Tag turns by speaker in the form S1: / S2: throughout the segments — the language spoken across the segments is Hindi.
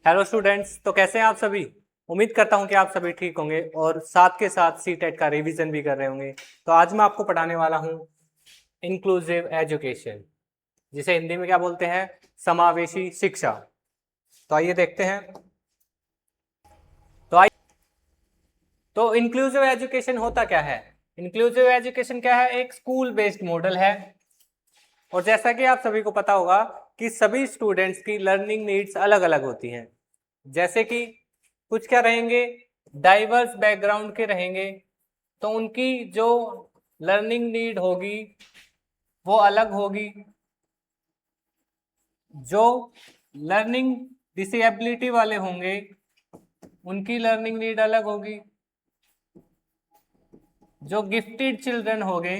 S1: हेलो स्टूडेंट्स, तो कैसे हैं आप सभी। उम्मीद करता हूं कि आप सभी ठीक होंगे और साथ के साथ सीटेट का रिवीजन भी कर रहे होंगे। तो आज मैं आपको पढ़ाने वाला हूं इंक्लूसिव एजुकेशन, जिसे हिंदी में क्या बोलते हैं, समावेशी शिक्षा। तो आइए देखते हैं। तो इंक्लूसिव एजुकेशन होता क्या है। इंक्लूसिव एजुकेशन क्या है, एक स्कूल बेस्ड मॉडल है। और जैसा कि आप सभी को पता होगा कि सभी स्टूडेंट्स की लर्निंग नीड्स अलग अलग होती हैं। जैसे कि कुछ क्या रहेंगे, डाइवर्स बैकग्राउंड के रहेंगे, तो उनकी जो लर्निंग नीड होगी वो अलग होगी। जो लर्निंग डिसेबिलिटी वाले होंगे उनकी लर्निंग नीड अलग होगी। जो गिफ्टेड चिल्ड्रन होंगे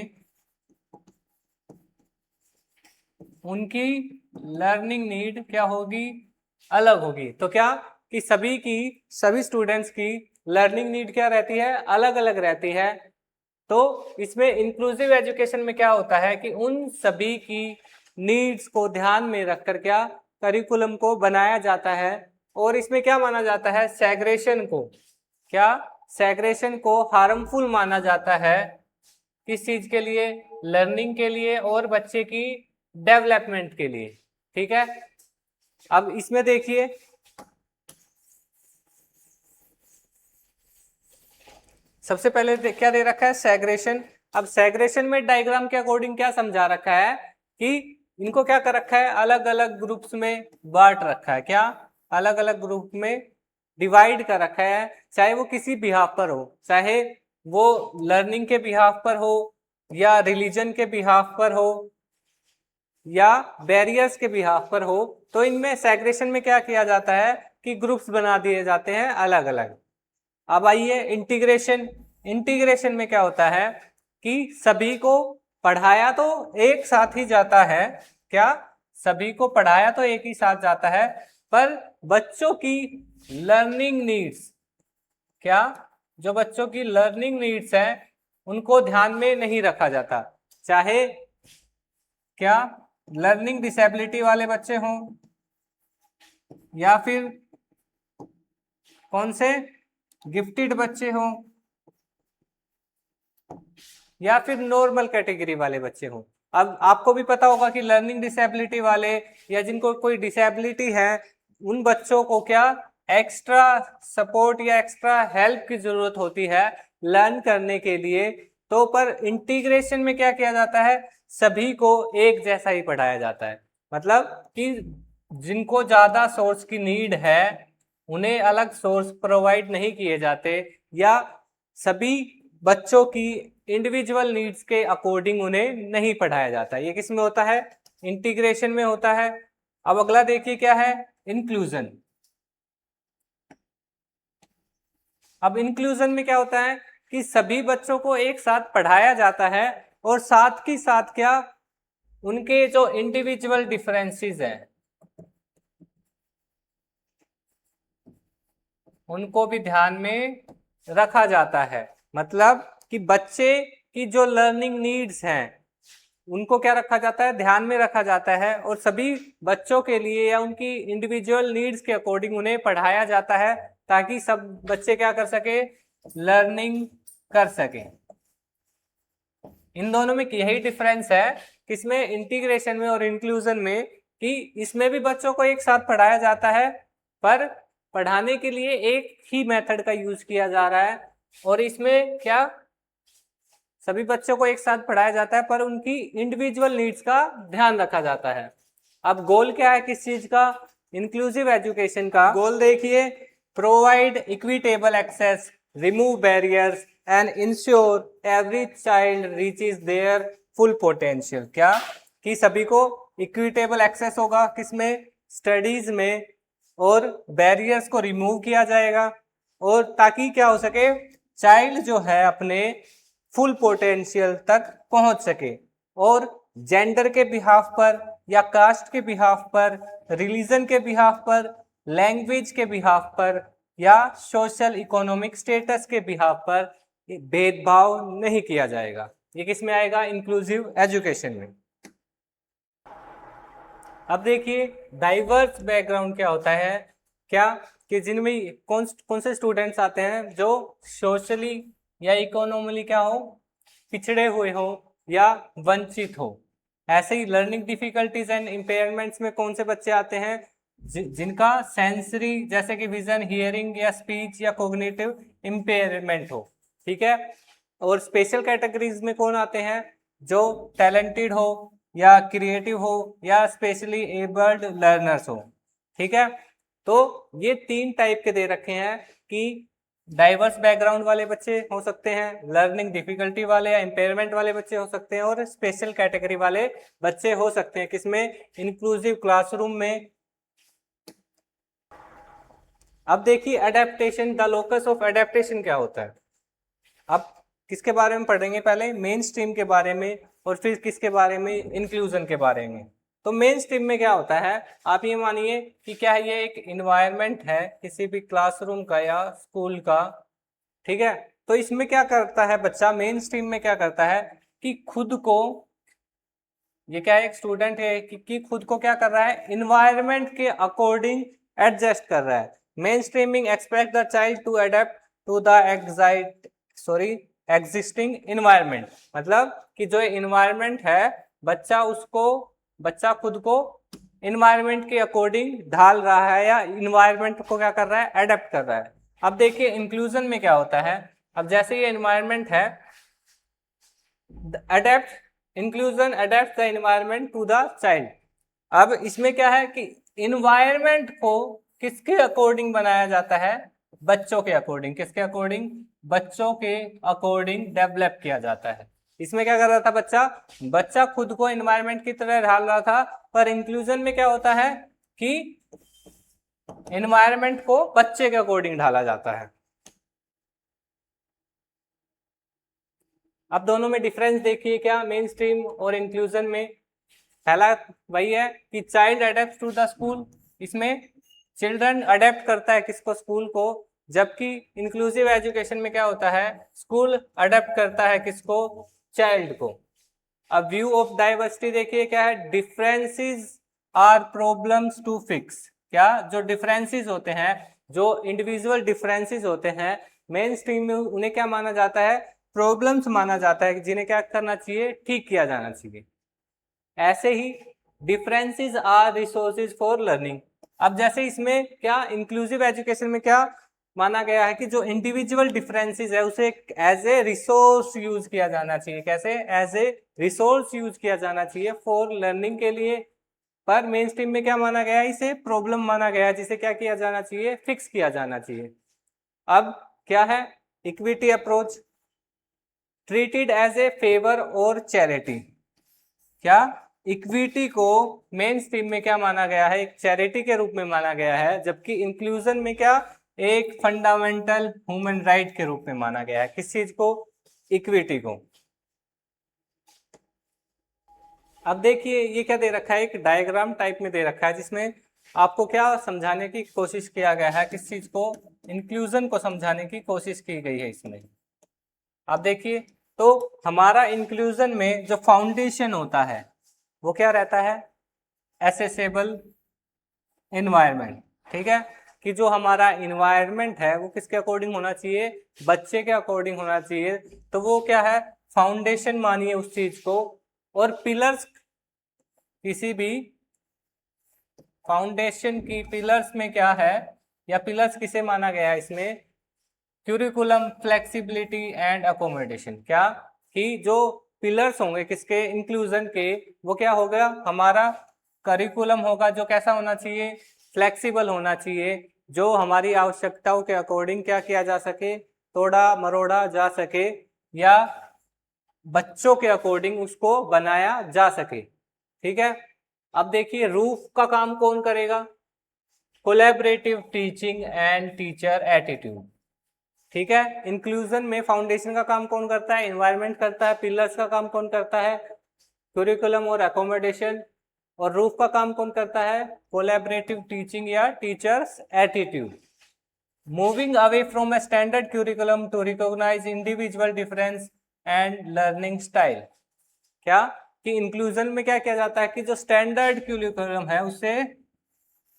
S1: उनकी लर्निंग नीड क्या होगी, अलग होगी। तो क्या कि सभी स्टूडेंट्स की लर्निंग नीड क्या रहती है, अलग अलग रहती है। तो इसमें इंक्लूसिव एजुकेशन में क्या होता है कि उन सभी की नीड्स को ध्यान में रखकर क्या करिकुलम को बनाया जाता है। और इसमें क्या माना जाता है, सेग्रेशन को हार्मफुल माना जाता है। किस चीज के लिए, लर्निंग के लिए और बच्चे की डेवलपमेंट के लिए। ठीक है, अब इसमें देखिए सबसे पहले क्या दे रखा है, सेग्रेशन। अब सेग्रेशन में डायग्राम के अकॉर्डिंग क्या समझा रखा है कि इनको क्या कर रखा है, अलग अलग ग्रुप्स में बांट रखा है। क्या अलग अलग ग्रुप में डिवाइड कर रखा है, चाहे वो किसी बिहाफ पर हो, चाहे वो लर्निंग के बिहाफ पर हो या रिलीजन के बिहाफ पर हो या बैरियर्स के बिहाफ पर हो। तो इनमें सेग्रेशन में क्या किया जाता है कि ग्रुप्स बना दिए जाते हैं अलग अलग। अब आइए इंटीग्रेशन में क्या होता है कि सभी को पढ़ाया तो एक साथ ही जाता है। क्या सभी को पढ़ाया तो एक ही साथ जाता है, पर बच्चों की लर्निंग नीड्स, क्या जो बच्चों की लर्निंग नीड्स है उनको ध्यान में नहीं रखा जाता। चाहे क्या लर्निंग डिसेबिलिटी वाले बच्चे हों या फिर कौन से गिफ्टेड बच्चे हों या फिर नॉर्मल कैटेगरी वाले बच्चे हों। अब आपको भी पता होगा कि लर्निंग डिसेबिलिटी वाले या जिनको कोई डिसेबिलिटी है उन बच्चों को क्या एक्स्ट्रा सपोर्ट या एक्स्ट्रा हेल्प की जरूरत होती है लर्न करने के लिए। तो पर इंटीग्रेशन में क्या किया जाता है, सभी को एक जैसा ही पढ़ाया जाता है। मतलब कि जिनको ज्यादा सोर्स की नीड है उन्हें अलग सोर्स प्रोवाइड नहीं किए जाते, या सभी बच्चों की इंडिविजुअल नीड्स के अकॉर्डिंग उन्हें नहीं पढ़ाया जाता। ये किस में होता है, इंटीग्रेशन में होता है। अब अगला देखिए क्या है, इंक्लूजन। अब इंक्लूजन में क्या होता है कि सभी बच्चों को एक साथ पढ़ाया जाता है और साथ ही साथ क्या उनके जो इंडिविजुअल डिफरेंसेस हैं उनको भी ध्यान में रखा जाता है। मतलब कि बच्चे की जो लर्निंग नीड्स हैं उनको क्या रखा जाता है, ध्यान में रखा जाता है और सभी बच्चों के लिए या उनकी इंडिविजुअल नीड्स के अकॉर्डिंग उन्हें पढ़ाया जाता है ताकि सब बच्चे क्या कर सके, लर्निंग कर सके। इन दोनों में यही डिफरेंस है किसमें, इंटीग्रेशन में और इंक्लूजन में, कि इसमें भी बच्चों को एक साथ पढ़ाया जाता है पर पढ़ाने के लिए एक ही मेथड का यूज किया जा रहा है। और इसमें क्या सभी बच्चों को एक साथ पढ़ाया जाता है पर उनकी इंडिविजुअल नीड्स का ध्यान रखा जाता है। अब गोल क्या है किस चीज का, इंक्लूसिव एजुकेशन का गोल देखिए, provide equitable access, remove barriers and ensure every child reaches their full potential. क्या कि सभी को इक्विटेबल एक्सेस होगा किसमें, स्टडीज में, और बैरियर्स को रिमूव किया जाएगा और ताकि क्या हो सके, चाइल्ड जो है अपने फुल पोटेंशियल तक पहुंच सके। और जेंडर के बिहाफ पर या कास्ट के बिहाफ पर, रिलीजन के बिहाफ पर, लैंग्वेज के बिहाफ पर या सोशल इकोनॉमिक स्टेटस के बिहाफ पर भेदभाव नहीं किया जाएगा। ये किस में आएगा, इंक्लूसिव एजुकेशन में। अब देखिए डाइवर्स बैकग्राउंड क्या होता है, क्या कि जिनमें कौन कौन से स्टूडेंट्स आते हैं जो सोशली या इकोनॉमिकली क्या हो, पिछड़े हुए हो या वंचित हो। ऐसे ही लर्निंग डिफिकल्टीज एंड इम्पेयरमेंट्स में कौन से बच्चे आते हैं, जिनका सेंसरी जैसे कि विजन, हियरिंग या स्पीच या कोग्निटिव इम्पेयरमेंट हो। ठीक है। और स्पेशल कैटेगरीज में कौन आते हैं, जो टैलेंटेड हो या क्रिएटिव हो या स्पेशली एबल्ड लर्नर्स हो। ठीक है। तो ये 3 टाइप के दे रखे हैं कि डाइवर्स बैकग्राउंड वाले बच्चे हो सकते हैं, लर्निंग डिफिकल्टी वाले या इम्पेयरमेंट वाले बच्चे हो सकते हैं, और स्पेशल कैटेगरी वाले बच्चे हो सकते हैं। किसमें, इंक्लूसिव क्लासरूम में। अब देखिए adaptation, the locus of adaptation क्या होता है। अब किसके बारे में पढ़ेंगे, पहले मेन स्ट्रीम के बारे में और फिर किसके बारे में, इंक्लूजन के बारे में। तो मेन स्ट्रीम में क्या होता है, आप ये मानिए कि क्या ये एक इन्वायरमेंट है किसी भी क्लासरूम का या स्कूल का। ठीक है। तो इसमें क्या करता है बच्चा, मेन स्ट्रीम में क्या करता है कि खुद को, ये क्या है, एक स्टूडेंट है कि खुद को क्या कर रहा है, इन्वायरमेंट के अकॉर्डिंग एडजस्ट कर रहा है। Mainstreaming expect the child to adapt to the existing environment. मतलब कि जो इन्वायरमेंट है, बच्चा खुद को इन्वायरमेंट के अकॉर्डिंग ढाल रहा है या इन्वायरमेंट को क्या कर रहा है, एडेप्ट कर रहा है। अब देखिए इंक्लूजन में क्या होता है। अब जैसे ये इन्वायरमेंट है, adapt, inclusion adapt the environment to the child. अब इसमें क्या है कि इन्वायरमेंट को किसके अकॉर्डिंग बनाया जाता है, बच्चों के अकॉर्डिंग। किसके अकॉर्डिंग, बच्चों के अकॉर्डिंग डेवलप किया जाता है। इसमें क्या कर रहा था बच्चा खुद को इन्वायरमेंट की तरह ढाल रहा था। पर इंक्लूजन में क्या होता है कि इन्वायरमेंट को बच्चे के अकॉर्डिंग ढाला जाता है। अब दोनों में डिफरेंस देखिए क्या, मेन स्ट्रीम और इंक्लूजन में। पहला वही है कि child adapt to the school, इसमें चिल्ड्रन अडेप्ट करता है किसको, स्कूल को। जबकि इंक्लूसिव एजुकेशन में क्या होता है, स्कूल अडेप्ट करता है किसको, चाइल्ड को। अब व्यू ऑफ डाइवर्सिटी देखिए क्या है, differences are problems to fix. क्या, जो डिफरेंसेस होते हैं, जो इंडिविजुअल डिफरेंसेस होते हैं, मेन स्ट्रीम में उन्हें क्या माना जाता है, प्रॉब्लम्स माना जाता है, जिन्हें क्या करना चाहिए, ठीक किया जाना चाहिए। ऐसे ही differences are resources for learning. अब जैसे इसमें क्या, इंक्लूसिव एजुकेशन में क्या माना गया है कि जो इंडिविजुअल डिफरेंसेस है उसे एज ए रिसोर्स यूज किया जाना चाहिए। कैसे, एज ए रिसोर्स यूज किया जाना चाहिए फॉर लर्निंग के लिए। पर मेन स्ट्रीम में क्या माना गया है, इसे प्रॉब्लम माना गया है, जिसे क्या किया जाना चाहिए, फिक्स किया जाना चाहिए। अब क्या है, equity approach, treated as a favour और चैरिटी। क्या, इक्विटी को मेन स्ट्रीम में क्या माना गया है, एक चैरिटी के रूप में माना गया है। जबकि इंक्लूजन में क्या, एक फंडामेंटल ह्यूमन राइट के रूप में माना गया है। किस चीज को, इक्विटी को। अब देखिए ये क्या दे रखा है, एक डायग्राम टाइप में दे रखा है, जिसमें आपको क्या समझाने की कोशिश किया गया है, किस चीज को, इंक्लूजन को समझाने की कोशिश की गई है इसमें। अब देखिए, तो हमारा इंक्लूजन में जो फाउंडेशन होता है वो क्या रहता है, एसेसेबल इन्वायरमेंट। ठीक है, कि जो हमारा इन्वायरमेंट है वो किसके अकॉर्डिंग होना चाहिए, बच्चे के अकॉर्डिंग होना चाहिए। तो वो क्या है, फाउंडेशन मानिए उस चीज को। और पिलर्स, किसी भी फाउंडेशन की पिलर्स में क्या है, या पिलर्स किसे माना गया है इसमें, क्यूरिकुलम, फ्लेक्सिबिलिटी एंड अकोमोडेशन। क्या, कि जो पिलर्स होंगे किसके, इंक्लूजन के, वो क्या होगा, हमारा करिकुलम होगा, जो कैसा होना चाहिए, फ्लेक्सिबल होना चाहिए, जो हमारी आवश्यकताओं के अकॉर्डिंग क्या किया जा सके, तोड़ा मरोड़ा जा सके, या बच्चों के अकॉर्डिंग उसको बनाया जा सके। ठीक है। अब देखिए रूफ का काम कौन करेगा, collaborative teaching and teacher attitude. ठीक है, इंक्लूजन में फाउंडेशन का काम कौन करता है, एनवायरनमेंट करता है। पिलर्स का काम कौन करता है, करिकुलम और अकोमोडेशन। और रूफ का काम कौन करता है, कोलैबोरेटिव टीचिंग या teachers attitude. Moving away from a standard curriculum to recognise individual difference and learning style. क्या, कि इंक्लूजन में क्या किया जाता है कि जो स्टैंडर्ड क्यूरिकुलम है उससे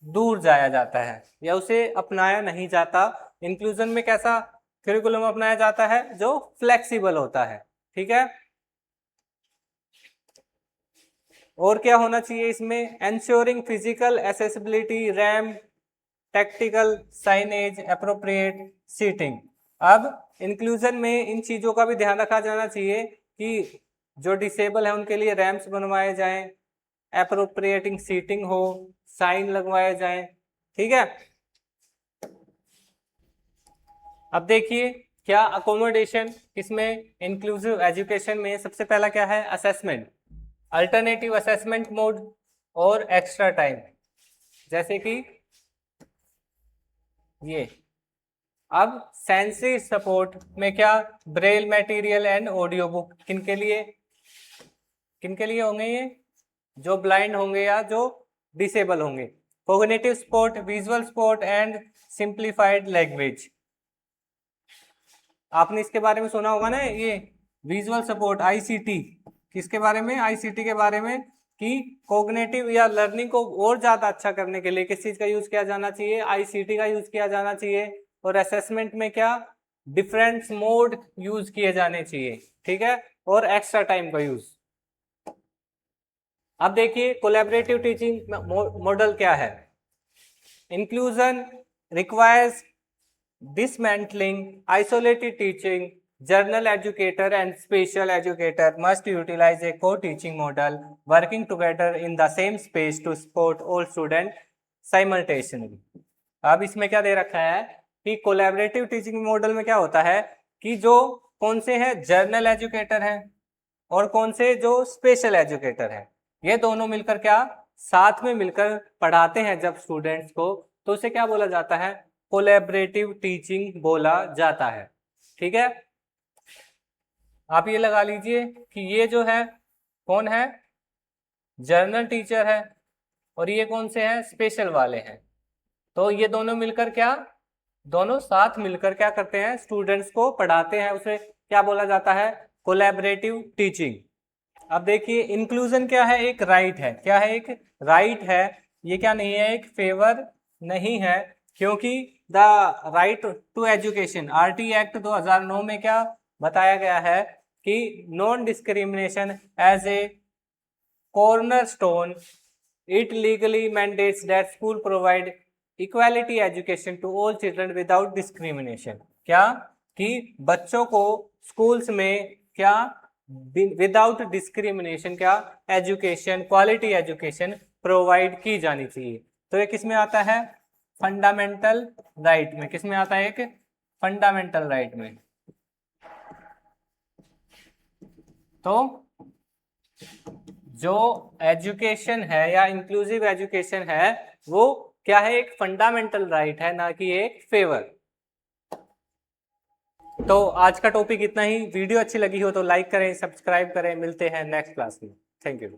S1: दूर जाया जाता है या उसे अपनाया नहीं जाता। इंक्लूजन में कैसा करिकुलम अपनाया जाता है, जो फ्लेक्सिबल होता है। ठीक है, और क्या होना चाहिए इसमें, ensuring physical accessibility, ramp, tactical signage, appropriate seating. अब इंक्लूजन में इन चीजों का भी ध्यान रखा जाना चाहिए कि जो डिसेबल है उनके लिए रैम्प्स बनवाए जाएं, एप्रोप्रिएटिंग सीटिंग हो, साइन लगवाए जाएं। ठीक है, अब देखिए क्या अकोमोडेशन इसमें इंक्लूसिव एजुकेशन में सबसे पहला क्या है, असेसमेंट, अल्टरनेटिव असेसमेंट मोड और एक्स्ट्रा टाइम। जैसे कि ये, अब सेंसरी सपोर्ट में क्या, Braille material and audio book, किनके लिए होंगे ये, जो ब्लाइंड होंगे या जो डिसेबल होंगे। Cognitive support, visual support and simplified language. आपने इसके बारे में सुना होगा ना, ये विजुअल सपोर्ट आईसीटी, किसके बारे में, आईसीटी के बारे में, कि कोग्निटिव या लर्निंग को और ज्यादा अच्छा करने के लिए किस चीज का यूज किया जाना चाहिए, आईसीटी का यूज किया जाना चाहिए। और असेसमेंट में क्या, डिफरेंट मोड यूज किए जाने चाहिए। ठीक है, और एक्स्ट्रा टाइम का यूज। अब देखिए कोलैबोरेटिव टीचिंग मॉडल क्या है, inclusion requires dismantling isolated teaching. General educator and special educator must utilize a co-teaching model, working together in the same space to support all students simultaneously. अब इसमें क्या दे रखा है कि कोलैबोरेटिव टीचिंग मॉडल में क्या होता है कि जो कौन से हैं जर्नल एजुकेटर हैं और कौन से जो स्पेशल एजुकेटर हैं, ये दोनों मिलकर क्या साथ में मिलकर पढ़ाते हैं जब स्टूडेंट्स को, तो उसे क्या बोला जाता है, कोलैबोरेटिव टीचिंग बोला जाता है। ठीक है, आप ये लगा लीजिए कि ये जो है कौन है, जर्नल टीचर है, और ये कौन से हैं, स्पेशल वाले हैं। तो ये दोनों मिलकर क्या, दोनों साथ मिलकर क्या करते हैं, स्टूडेंट्स को पढ़ाते हैं, उसे क्या बोला जाता है, कोलैबोरेटिव टीचिंग। अब देखिए इंक्लूजन क्या है, एक राइट है, क्या है, एक राइट है, ये क्या नहीं है, एक फेवर नहीं है, क्योंकि the right to education RT act 2009 में क्या बताया गया है कि non discrimination as a cornerstone, it legally mandates that school provide equality education to all children without discrimination. क्या कि बच्चों को स्कूल्स में क्या विदाउट डिस्क्रिमिनेशन क्या एजुकेशन, क्वालिटी एजुकेशन प्रोवाइड की जानी चाहिए। तो ये किस में आता है, फंडामेंटल राइट में। किस में आता है, एक फंडामेंटल राइट में। तो जो एजुकेशन है या इंक्लूसिव एजुकेशन है वो क्या है, एक फंडामेंटल राइट है, ना कि एक फेवर। तो आज का टॉपिक इतना ही। वीडियो अच्छी लगी हो तो लाइक करें, सब्सक्राइब करें। मिलते हैं नेक्स्ट क्लास में। Thank you.